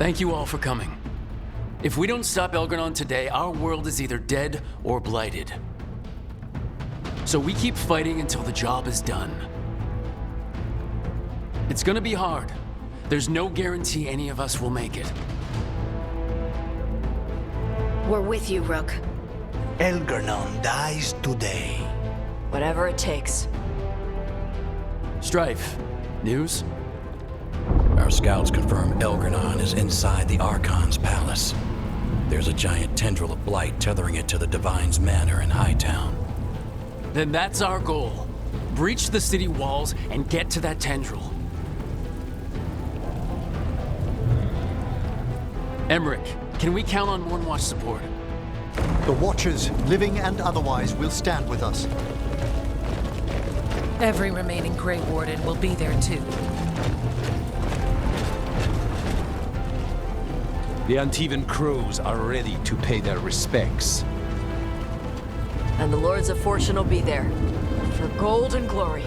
Thank you all for coming. If we don't stop Elgranon today, our world is either dead or blighted. So we keep fighting until the job is done. It's gonna be hard. There's no guarantee any of us will make it. We're with you, Rook. Elgranon dies today. Whatever it takes. Strife, news? Our scouts confirm Elgranon is inside the Archon's palace. There's a giant tendril of blight tethering it to the Divine's manor in Hightown. Then that's our goal. Breach the city walls and get to that tendril. Emmerich, can we count on Mournwatch support? The Watchers, living and otherwise, will stand with us. Every remaining Grey Warden will be there too. The Antivan Crows are ready to pay their respects. And the Lords of Fortune will be there. For gold and glory.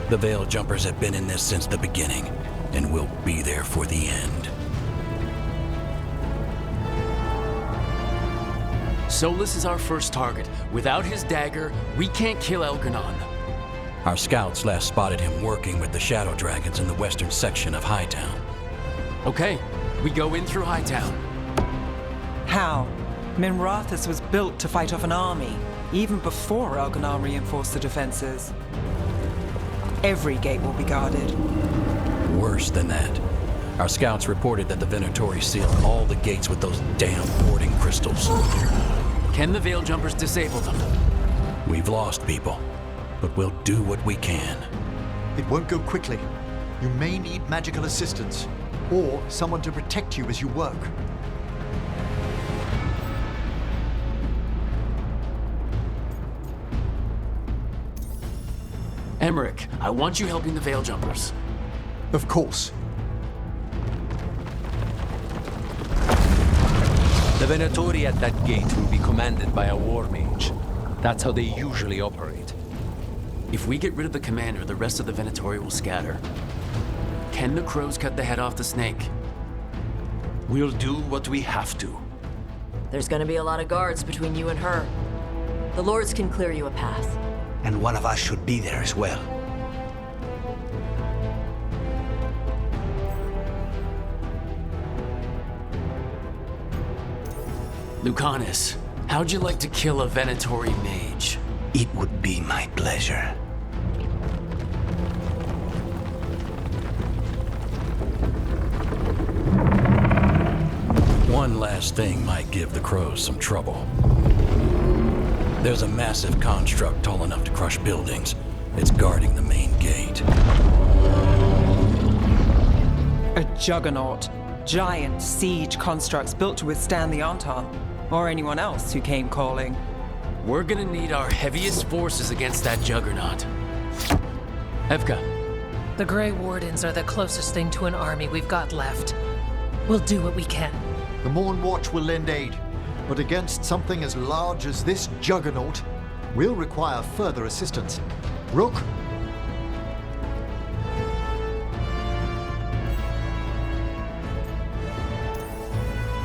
The Veil Jumpers have been in this since the beginning, and will be there for the end. Solus is our first target. Without his dagger, we can't kill Elgranon. Our scouts last spotted him working with the Shadow Dragons in the western section of Hightown. Okay, we go in through Hightown. How? Minrathous was built to fight off an army, even before Elgranon reinforced the defenses. Every gate will be guarded. Worse than that. Our scouts reported that the Venatori sealed all the gates with those damn boarding crystals. Can the Veil Jumpers disable them? We've lost people, but we'll do what we can. It won't go quickly. You may need magical assistance, or someone to protect you as you work. Emmerich, I want you helping the Veil Jumpers. Of course. The Venatori at that gate will be commanded by a war mage. That's how they usually operate. If we get rid of the commander, the rest of the Venatori will scatter. Can the crows cut the head off the snake? We'll do what we have to. There's gonna be a lot of guards between you and her. The Lords can clear you a path. And one of us should be there as well. Lucanus, how'd you like to kill a Venatori mage? It would be my pleasure. One last thing might give the crows some trouble. There's a massive construct tall enough to crush buildings. It's guarding the main gate. A juggernaut. Giant siege constructs built to withstand the Anton, or anyone else who came calling. We're gonna need our heaviest forces against that juggernaut. Evka. The Grey Wardens are the closest thing to an army we've got left. We'll do what we can. The Mournwatch will lend aid, but against something as large as this juggernaut, we'll require further assistance. Rook?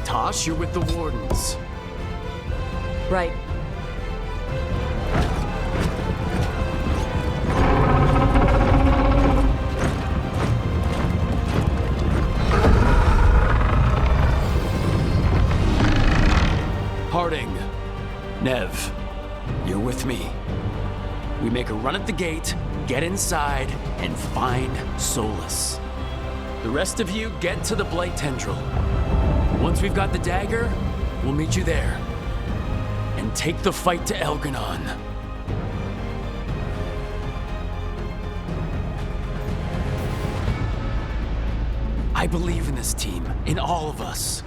Tosh, you're with the Wardens. Right. Harding. Nev, you're with me. We make a run at the gate, get inside, and find Solus. The rest of you get to the Blight Tendril. Once we've got the dagger, we'll meet you there. And take the fight to Elgranon. I believe in this team, in all of us.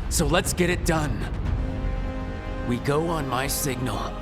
So let's get it done. We go on my signal.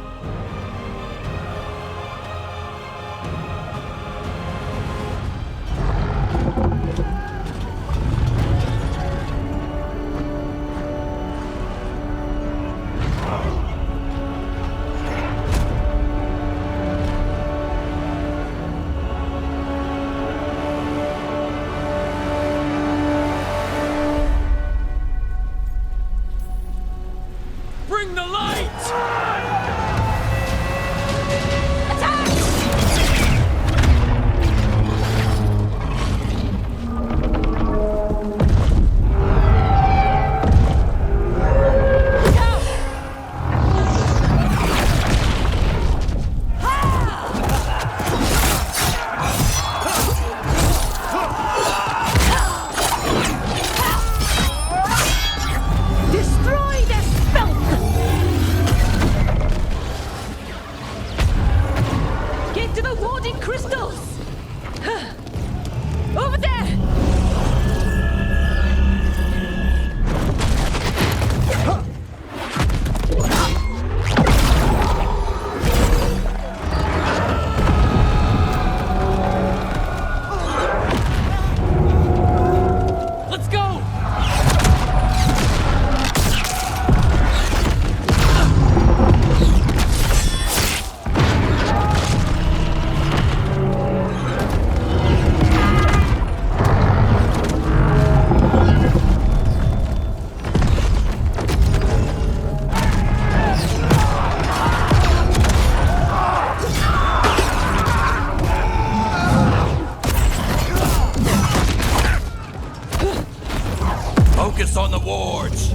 Focus on the wards!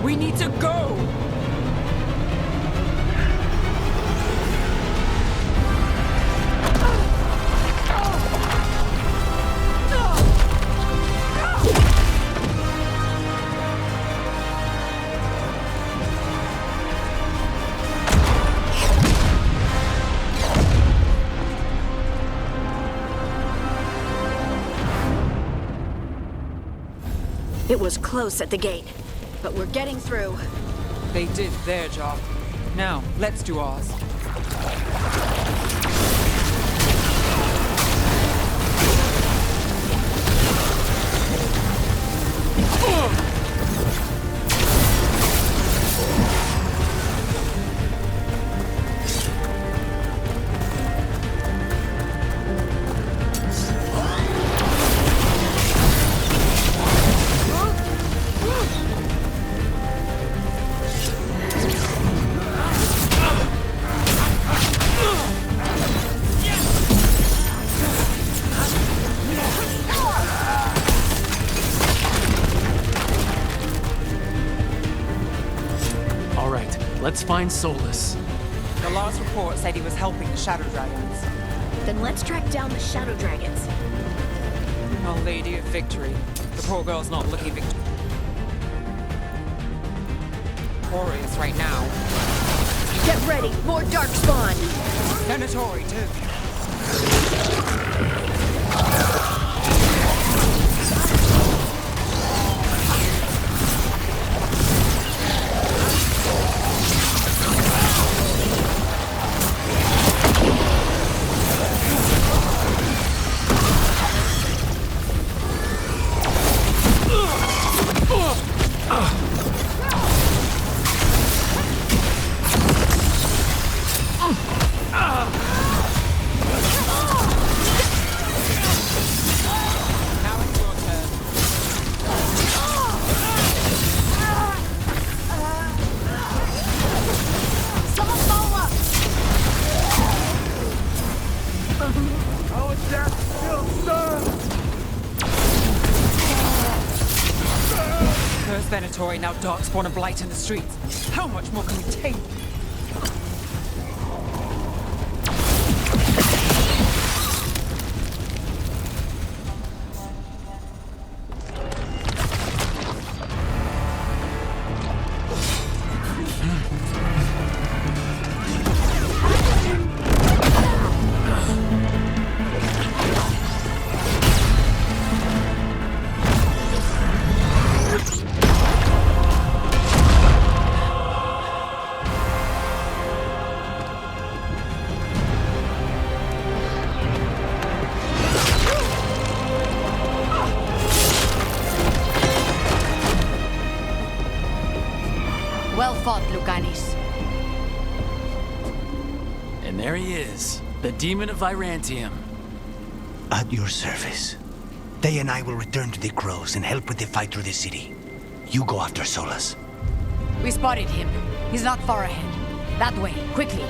We need to go! It was close at the gate, but we're getting through. They did their job. Now, let's do ours. Let's find Solus. The last report said he was helping the Shadow Dragons. Then let's track down the Shadow Dragons. Our Lady of Victory. The poor girl's not looking victorious right now. Get ready, more Darkspawn! Venatori, too. Venatori, now Darkspawn and Blight in the streets. How much more can we take? Well fought, Lucanis. And there he is, the demon of Virantium. At your service. They and I will return to the Crows and help with the fight through the city. You go after Solus. We spotted him. He's not far ahead. That way, quickly.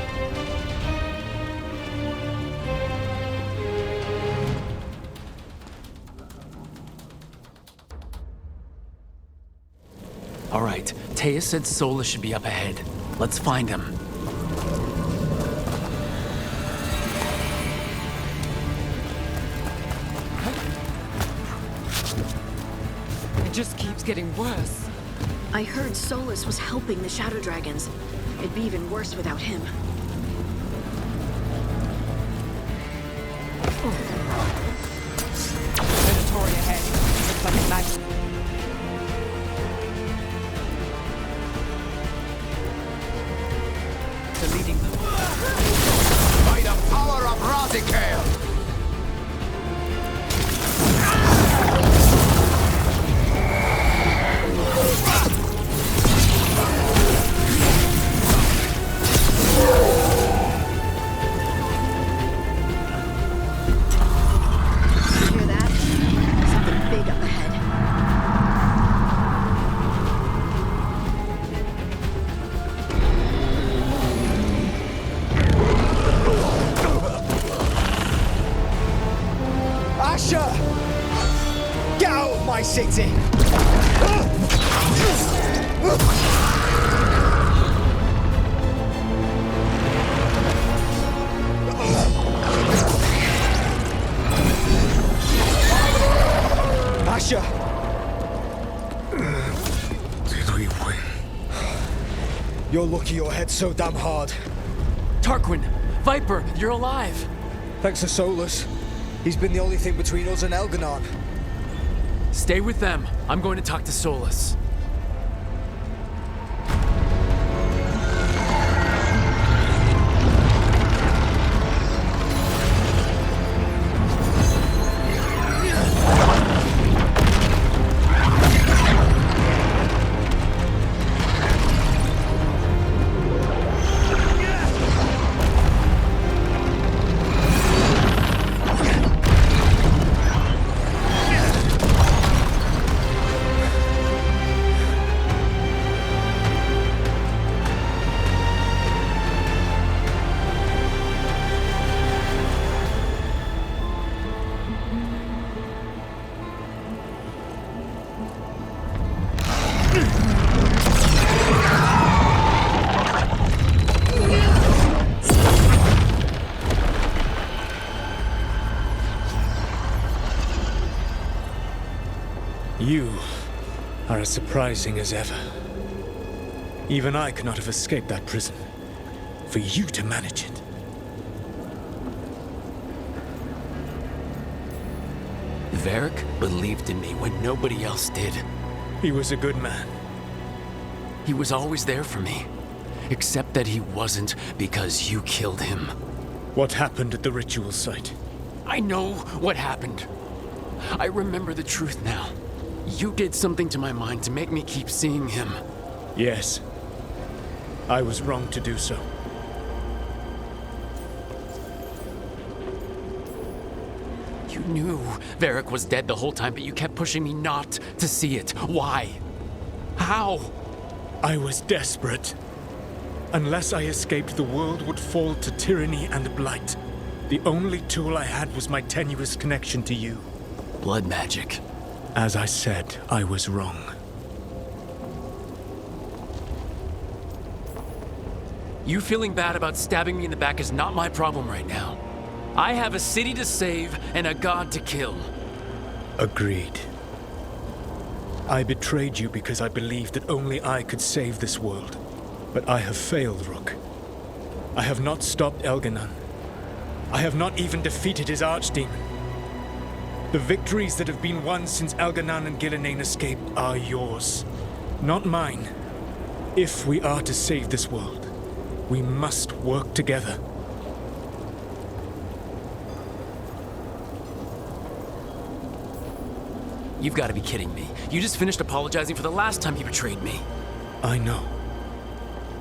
All right, Taya said Solus should be up ahead. Let's find him. It just keeps getting worse. I heard Solus was helping the Shadow Dragons. It'd be even worse without him. Venatori ahead. Looks like a nice... They're leading them. By the power of Razikale! Hear that? Something big up ahead. Asher! Get out of my city! Asher! Did we win? You're lucky your head's so damn hard. Tarquin, Viper, you're alive. Thanks to Solus. He's been the only thing between us and Elganon. Stay with them. I'm going to talk to Solus. You are as surprising as ever. Even I could not have escaped that prison. For you to manage it. Varric believed in me when nobody else did. He was a good man. He was always there for me. Except that he wasn't because you killed him. What happened at the ritual site? I know what happened. I remember the truth now. You did something to my mind to make me keep seeing him. Yes. I was wrong to do so. You knew Varric was dead the whole time, but you kept pushing me not to see it. Why? How? I was desperate. Unless I escaped, the world would fall to tyranny and blight. The only tool I had was my tenuous connection to you. Blood magic. As I said, I was wrong. You feeling bad about stabbing me in the back is not my problem right now. I have a city to save and a god to kill. Agreed. I betrayed you because I believed that only I could save this world. But I have failed, Rook. I have not stopped Elganon. I have not even defeated his archdemon. The victories that have been won since Elganon and Gillenane escaped are yours, not mine. If we are to save this world, we must work together. You've got to be kidding me. You just finished apologizing for the last time you betrayed me. I know.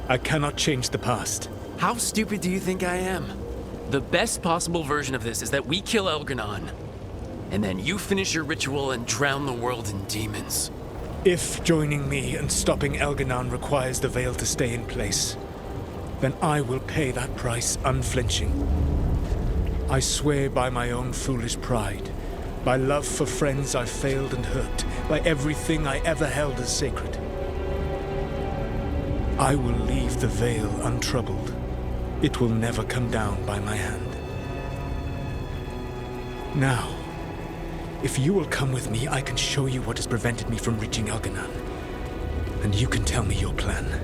I cannot change the past. How stupid do you think I am? The best possible version of this is that we kill Elganon, and then you finish your ritual and drown the world in demons. If joining me and stopping Elganon requires the Veil to stay in place, then I will pay that price unflinching. I swear by my own foolish pride, by love for friends I've failed and hurt, by everything I ever held as sacred. I will leave the Veil untroubled. It will never come down by my hand. Now, if you will come with me, I can show you what has prevented me from reaching Elganon. And you can tell me your plan.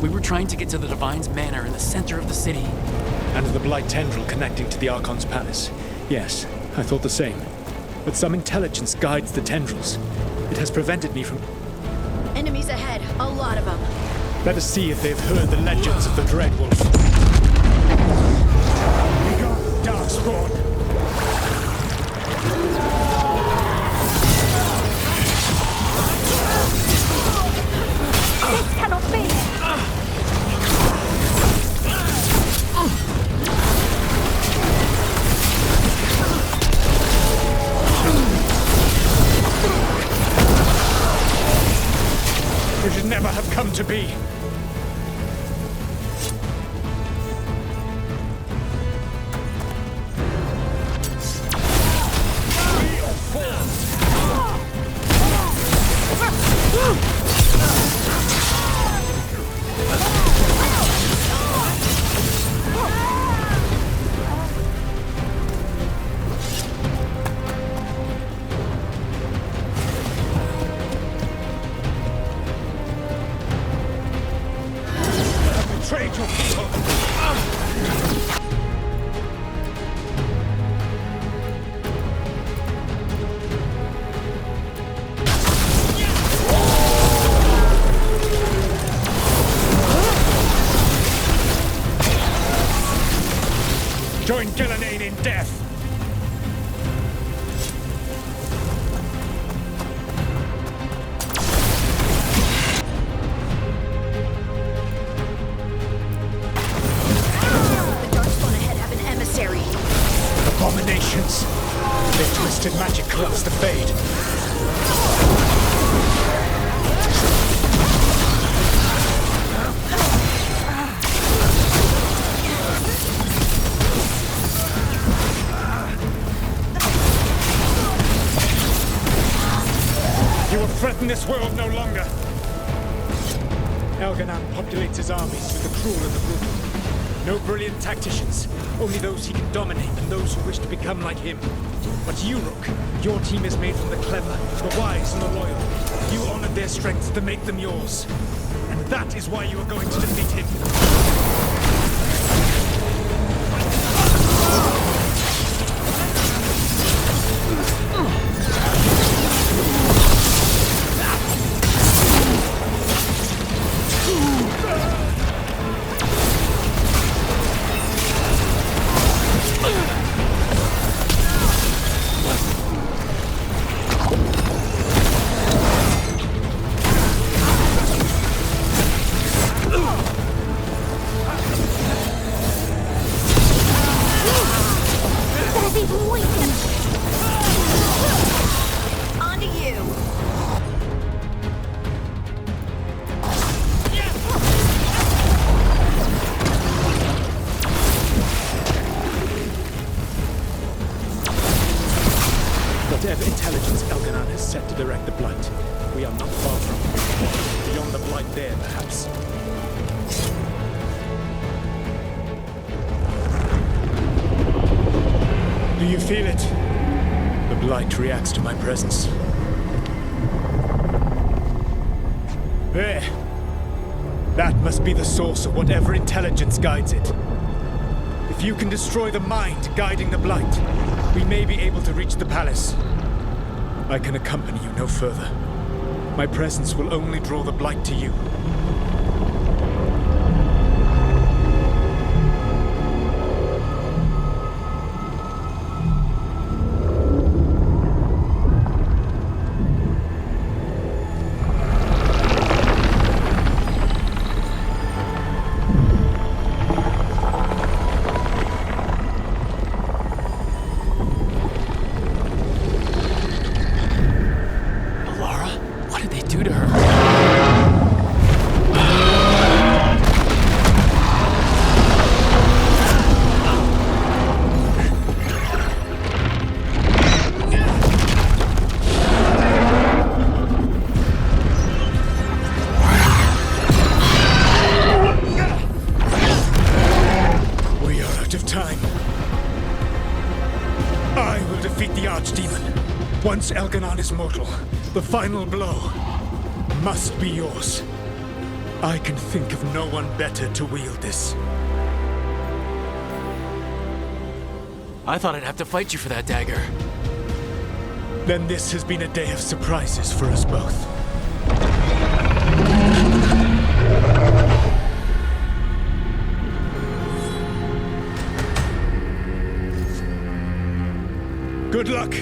We were trying to get to the Divine's Manor in the center of the city. And the Blight Tendril connecting to the Archon's palace. Yes, I thought the same. But some intelligence guides the tendrils. It has prevented me from... Enemies ahead, a lot of them. Let us see if they've heard the legends of the Dreadwolf. Begone, Darkspawn! This cannot be! It should never have come to be. Betrayed your people. Join Gillenane in death. Abominations! Their twisted magic corrupts the Fade. You will threaten this world no longer. Elganon populates his armies with the cruel and the brutal. No brilliant tacticians, only those he can dominate and those who wish to become like him. But you, Rook, your team is made from the clever, the wise, and the loyal. You honored their strengths to make them yours. And that is why you are going to defeat him. set to direct the Blight. We are not far from it. Beyond the Blight there, perhaps. Do you feel it? The Blight reacts to my presence. There. That must be the source of whatever intelligence guides it. If you can destroy the mind guiding the Blight, we may be able to reach the palace. I can accompany you no further. My presence will only draw the Blight to you. Once Elganon is mortal, the final blow must be yours. I can think of no one better to wield this. I thought I'd have to fight you for that dagger. Then this has been a day of surprises for us both. Good luck.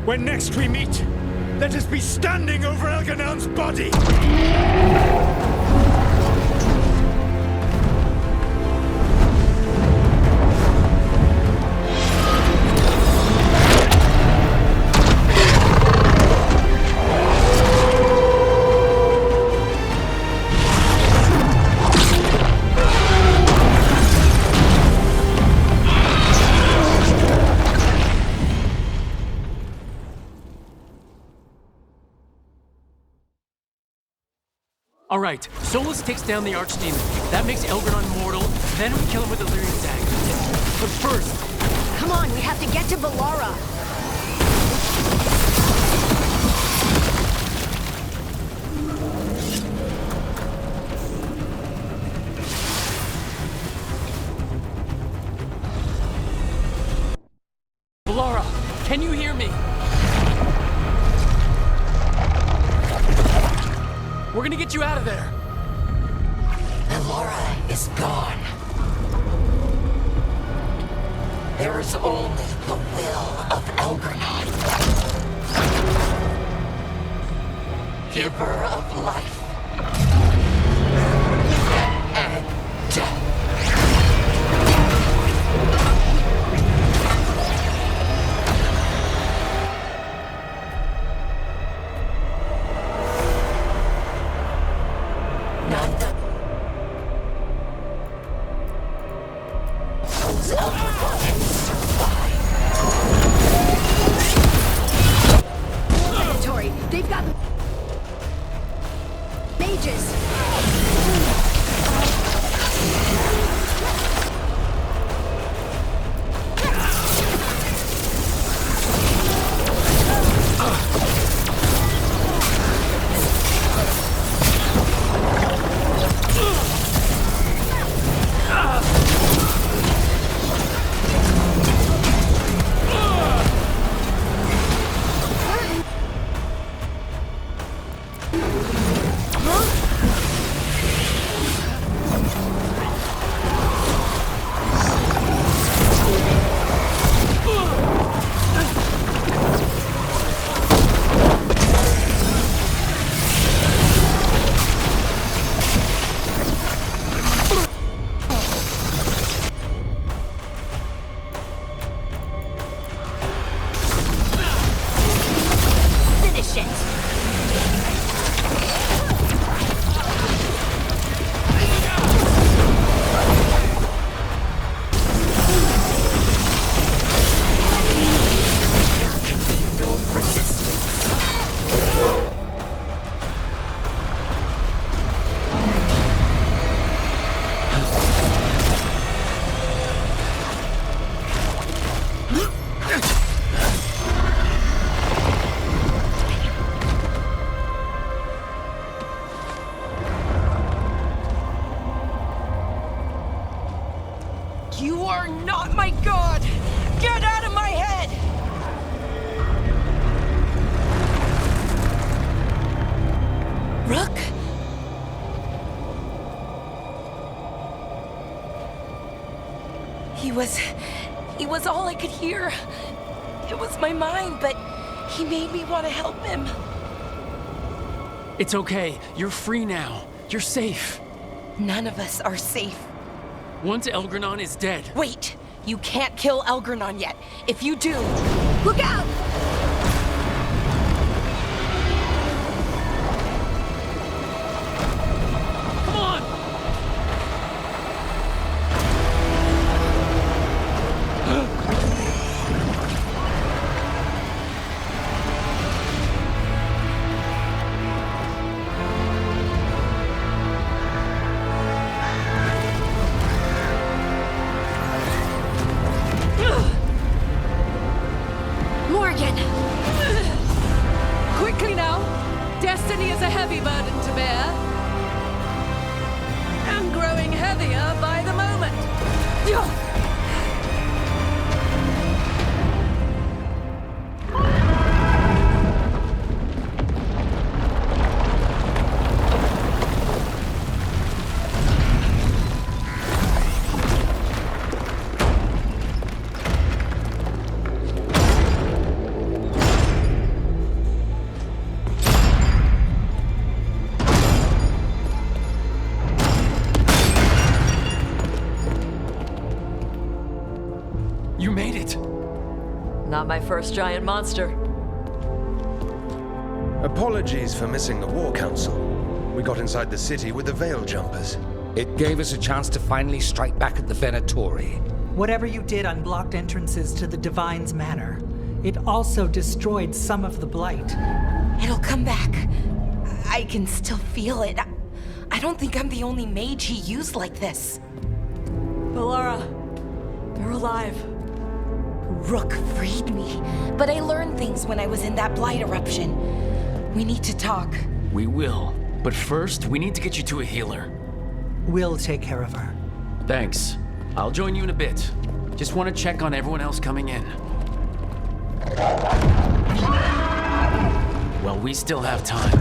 When next we meet, let us be standing over Elganon's body! All right, Solus takes down the Archdemon. That makes Elganon mortal. Then we kill him with the Lyrian dagger. But first... Come on, we have to get to Valara. Valara, can you hear me? We're gonna get you out of there. Valara is gone. There is only the will of Elganon, giver of life and death. They've got mages. He was all I could hear. It was my mind, but he made me want to help him. It's okay. You're free now. You're safe. None of us are safe. Once Elgranon is dead... Wait! You can't kill Elgranon yet. If you do... Look out! Come on! Morgan! Quickly now! Destiny is a heavy burden to bear. And growing heavier by the moment. You made it! Not my first giant monster. Apologies for missing the War Council. We got inside the city with the Veil Jumpers. It gave us a chance to finally strike back at the Venatori. Whatever you did unblocked entrances to the Divine's Manor. It also destroyed some of the Blight. It'll come back. I can still feel it. I don't think I'm the only mage he used like this. Valara, you're alive. Rook freed me, but I learned things when I was in that Blight eruption. We need to talk. We will. But first, we need to get you to a healer. We'll take care of her. Thanks. I'll join you in a bit. Just want to check on everyone else coming in. Well, we still have time.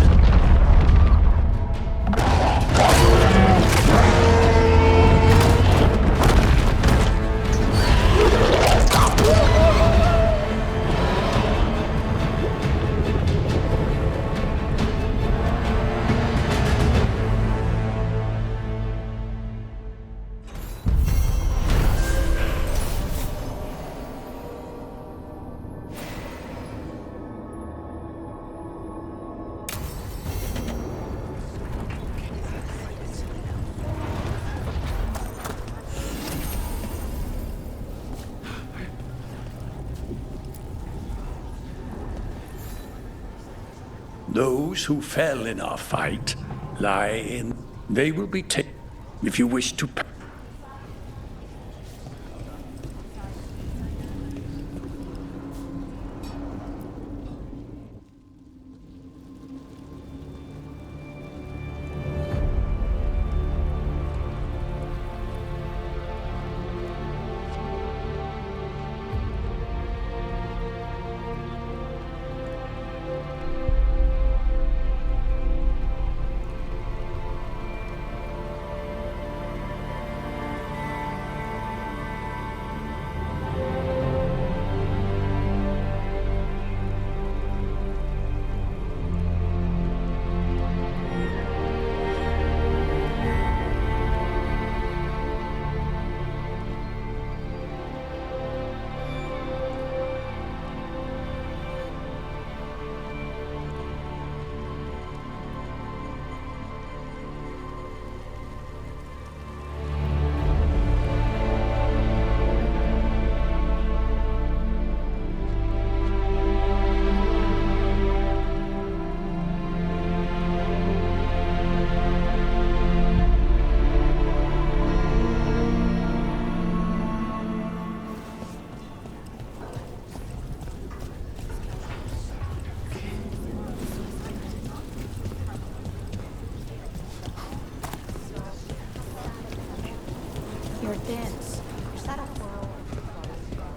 Those who fell in our fight lie in. They will be taken if you wish to.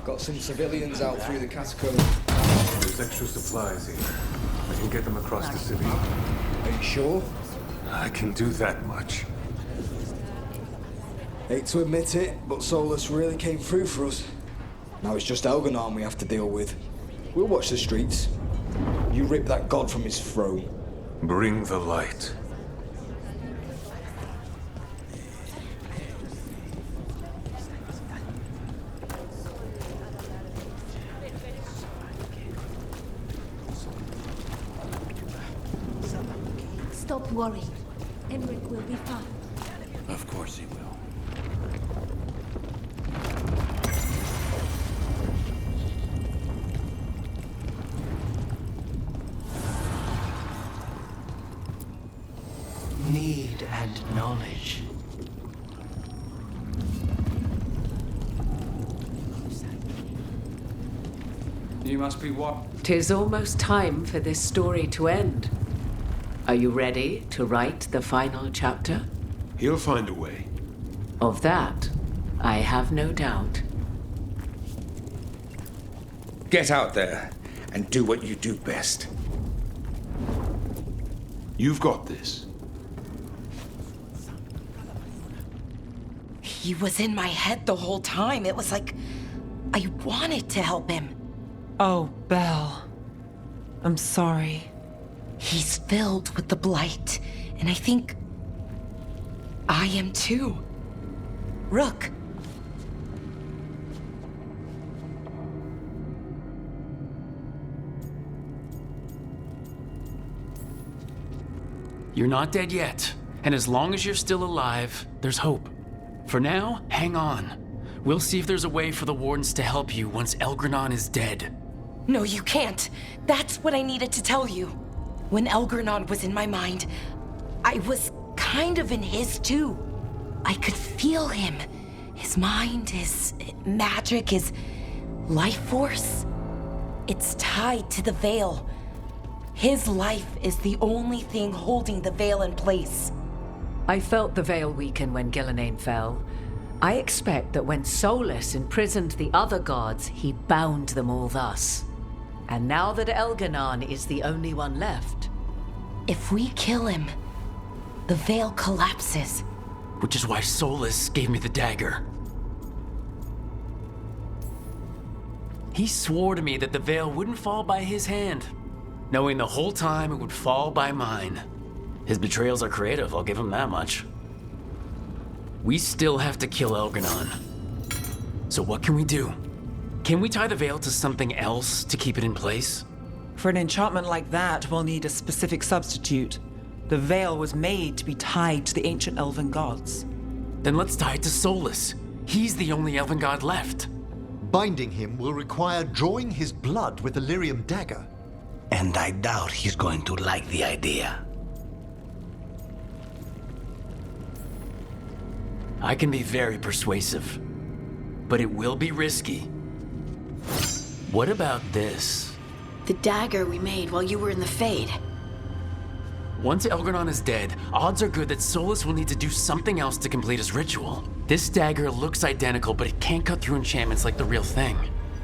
Got some civilians out through the catacombs. There's extra supplies here. I can get them across the city. Are you sure? I can do that much. Hate to admit it, but Solus really came through for us. Now it's just Elganon we have to deal with. We'll watch the streets. You rip that god from his throne. Bring the light. Stop worrying. Enric will be fine. Of course he will. Need and knowledge. You must be what? 'Tis almost time for this story to end. Are you ready to write the final chapter? He'll find a way. Of that, I have no doubt. Get out there and do what you do best. You've got this. He was in my head the whole time. It was like I wanted to help him. Oh, Belle. I'm sorry. He's filled with the blight, and I think I am too. Rook. You're not dead yet, and as long as you're still alive, there's hope. For now, hang on. We'll see if there's a way for the Wardens to help you once Elgranon is dead. No, you can't. That's what I needed to tell you. When Elgranon was in my mind, I was kind of in his too. I could feel him. His mind, his magic, his life force. It's tied to the Veil. His life is the only thing holding the Veil in place. I felt the Veil weaken when Gillenane fell. I expect that when Solus imprisoned the other gods, he bound them all thus. And now that Elganon is the only one left... If we kill him, the Veil collapses. Which is why Solus gave me the dagger. He swore to me that the Veil wouldn't fall by his hand, knowing the whole time it would fall by mine. His betrayals are creative, I'll give him that much. We still have to kill Elganon. So what can we do? Can we tie the Veil to something else to keep it in place? For an enchantment like that, we'll need a specific substitute. The Veil was made to be tied to the ancient elven gods. Then let's tie it to Solus. He's the only elven god left. Binding him will require drawing his blood with the lyrium dagger. And I doubt he's going to like the idea. I can be very persuasive, but it will be risky. What about this? The dagger we made while you were in the Fade. Once Elgranon is dead, odds are good that Solus will need to do something else to complete his ritual. This dagger looks identical, but it can't cut through enchantments like the real thing.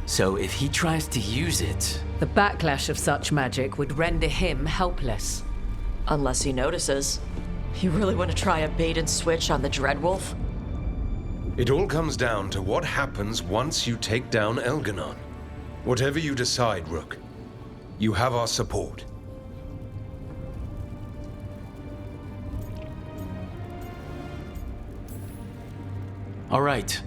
So if he tries to use it... The backlash of such magic would render him helpless. Unless he notices. You really want to try a bait and switch on the Dreadwolf? It all comes down to what happens once you take down Elganon. Whatever you decide, Rook, you have our support. All right.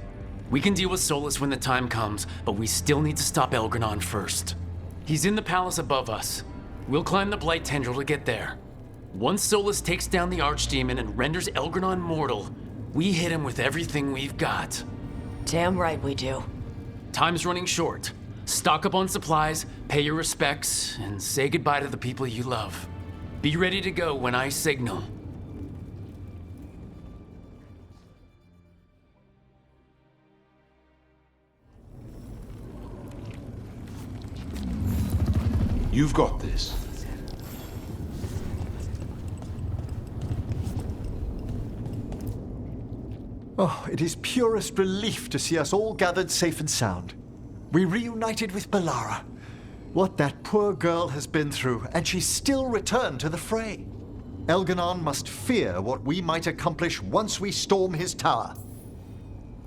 We can deal with Solus when the time comes, but we still need to stop Elgranon first. He's in the palace above us. We'll climb the Blight Tendril to get there. Once Solus takes down the Archdemon and renders Elgranon mortal, we hit him with everything we've got. Damn right we do. Time's running short. Stock up on supplies, pay your respects, and say goodbye to the people you love. Be ready to go when I signal. You've got this. Oh, it is purest relief to see us all gathered safe and sound. We reunited with Balara. What that poor girl has been through, and she's still returned to the fray. Elganon must fear what we might accomplish once we storm his tower.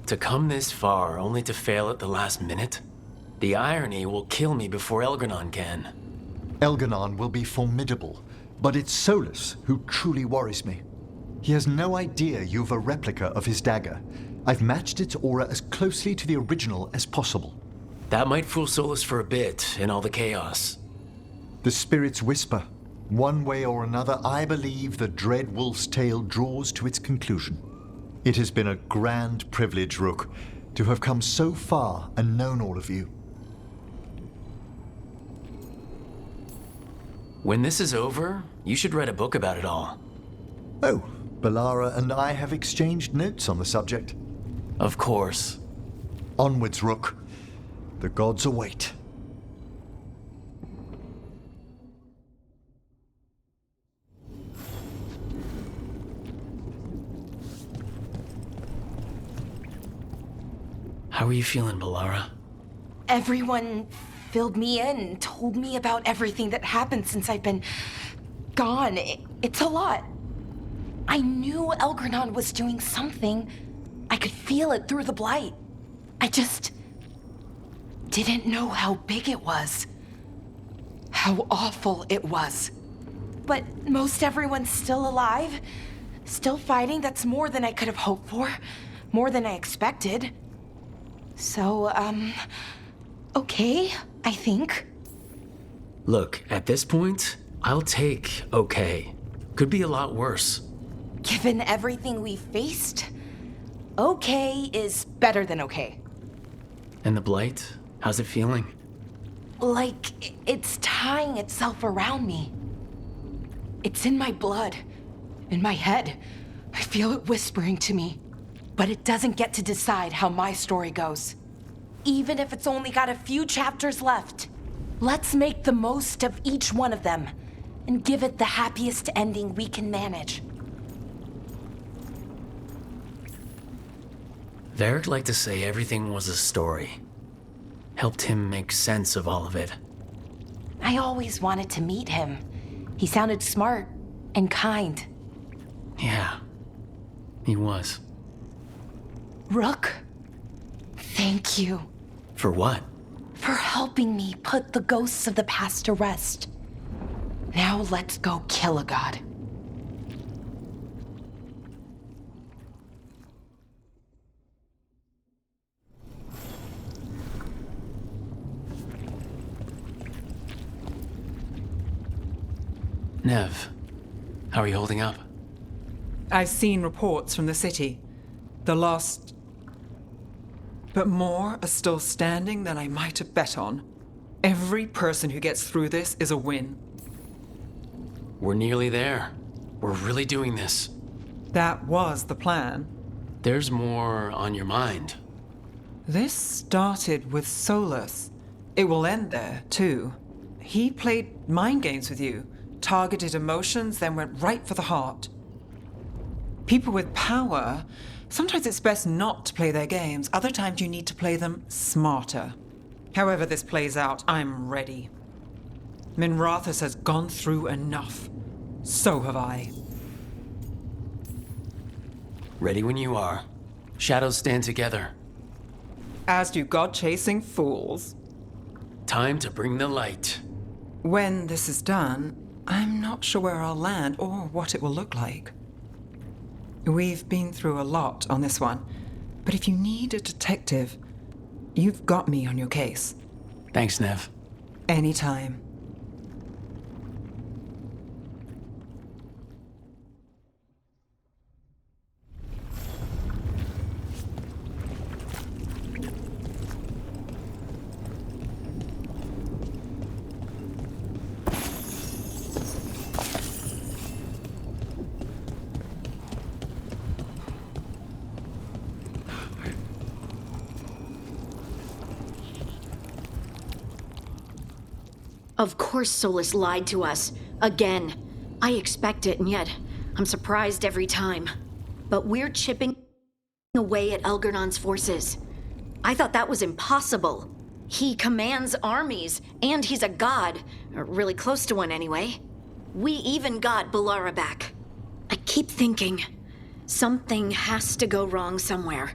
To come this far only to fail at the last minute? The irony will kill me before Elgranon can. Elgranon will be formidable, but it's Solus who truly worries me. He has no idea you've a replica of his dagger. I've matched its aura as closely to the original as possible. That might fool Solus for a bit in all the chaos. The spirits whisper. One way or another, I believe the dread wolf's tale draws to its conclusion. It has been a grand privilege, Rook, to have come so far and known all of you. When this is over, you should write a book about it all. Oh, Balara and I have exchanged notes on the subject. Of course. Onwards, Rook. The gods await. How are you feeling, Balara? Everyone filled me in and told me about everything that happened since I've been gone. It's a lot. I knew Elgranon was doing something. I could feel it through the blight. I just didn't know how big it was. How awful it was. But most everyone's still alive. Still fighting. That's more than I could have hoped for. More than I expected. So, okay, I think. Look, at this point, I'll take okay. Could be a lot worse. Given everything we faced, okay is better than okay. And the blight? How's it feeling? Like it's tying itself around me. It's in my blood, in my head. I feel it whispering to me. But it doesn't get to decide how my story goes. Even if it's only got a few chapters left. Let's make the most of each one of them and give it the happiest ending we can manage. Veilguard liked to say everything was a story. Helped him make sense of all of it. I always wanted to meet him. He sounded smart and kind. Yeah, he was. Rook, thank you. For what? For helping me put the ghosts of the past to rest. Now let's go kill a god. Nev, how are you holding up? I've seen reports from the city. The lost... But more are still standing than I might have bet on. Every person who gets through this is a win. We're nearly there. We're really doing this. That was the plan. There's more on your mind. This started with Solus. It will end there, too. He played mind games with you, targeted emotions, then went right for the heart. People with power, sometimes it's best not to play their games. Other times you need to play them smarter. However this plays out, I'm ready. Minrathous has gone through enough. So have I. Ready when you are. Shadows stand together. As do god-chasing fools. Time to bring the light. When this is done, I'm not sure where I'll land or what it will look like. We've been through a lot on this one, but if you need a detective, you've got me on your case. Thanks, Nev. Anytime. Of course Solus lied to us. Again. I expect it, and yet I'm surprised every time. But we're chipping away at Elgernon's forces. I thought that was impossible. He commands armies, and he's a god. Or really close to one anyway. We even got Balara back. I keep thinking, something has to go wrong somewhere.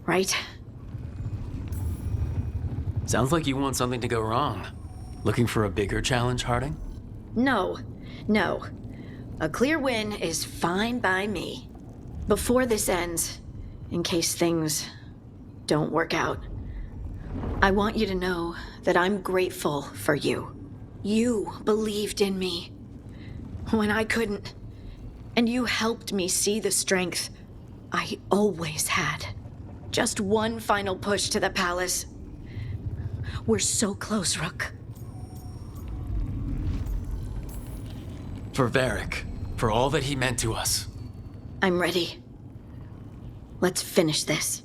right? Sounds like you want something to go wrong. Looking for a bigger challenge, Harding? No. A clear win is fine by me. Before this ends, in case things don't work out, I want you to know that I'm grateful for you. You believed in me when I couldn't, and you helped me see the strength I always had. Just one final push to the palace. We're so close, Rook. For Varric, for all that he meant to us. I'm ready. Let's finish this.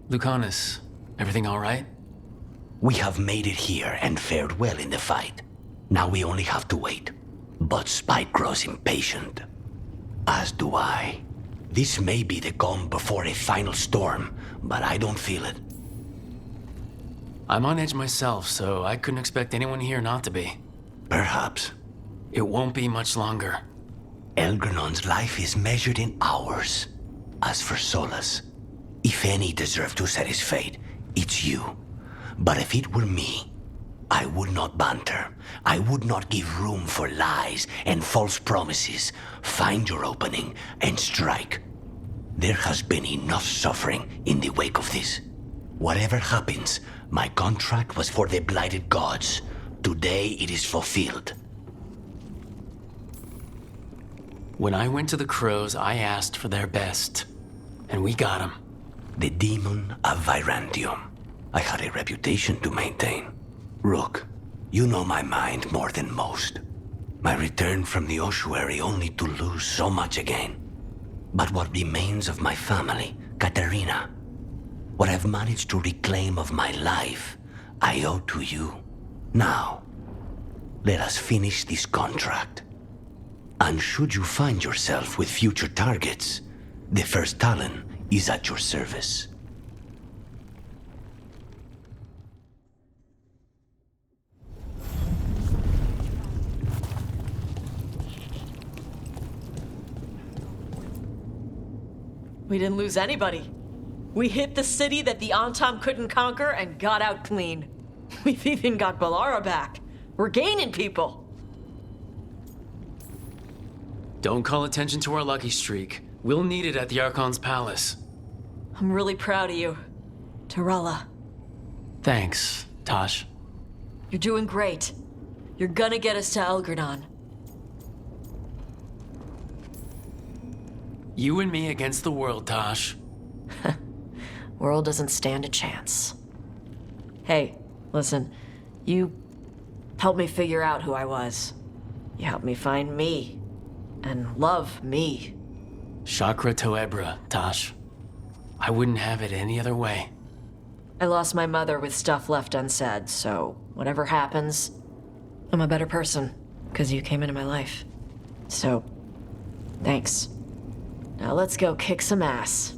Lucanus, everything all right? We have made it here and fared well in the fight. Now we only have to wait. But Spike grows impatient. As do I. This may be the calm before a final storm, but I don't feel it. I'm on edge myself, so I couldn't expect anyone here not to be. Perhaps. It won't be much longer. Elgernon's life is measured in hours. As for Solus, if any deserve to set his fate, it's you. But if it were me, I would not banter. I would not give room for lies and false promises. Find your opening and strike. There has been enough suffering in the wake of this. Whatever happens, my contract was for the blighted gods. Today it is fulfilled. When I went to the Crows, I asked for their best. And we got them. The demon of Virantium. I had a reputation to maintain. Rook, you know my mind more than most. My return from the ossuary only to lose so much again. But what remains of my family, Katerina, what I've managed to reclaim of my life, I owe to you. Now, let us finish this contract. And should you find yourself with future targets, the first Talon is at your service. We didn't lose anybody. We hit the city that the Antam couldn't conquer and got out clean. We've even got Balara back. We're gaining people. Don't call attention to our lucky streak. We'll need it at the Archon's palace. I'm really proud of you, Tarella. Thanks, Tosh. You're doing great. You're gonna get us to Elgernot. You and me against the world, Tosh. World doesn't stand a chance. Hey, listen. You helped me figure out who I was. You helped me find me. And love me. Chakra Toebra, Tosh. I wouldn't have it any other way. I lost my mother with stuff left unsaid, so whatever happens, I'm a better person, because you came into my life. So, thanks. Now let's go kick some ass.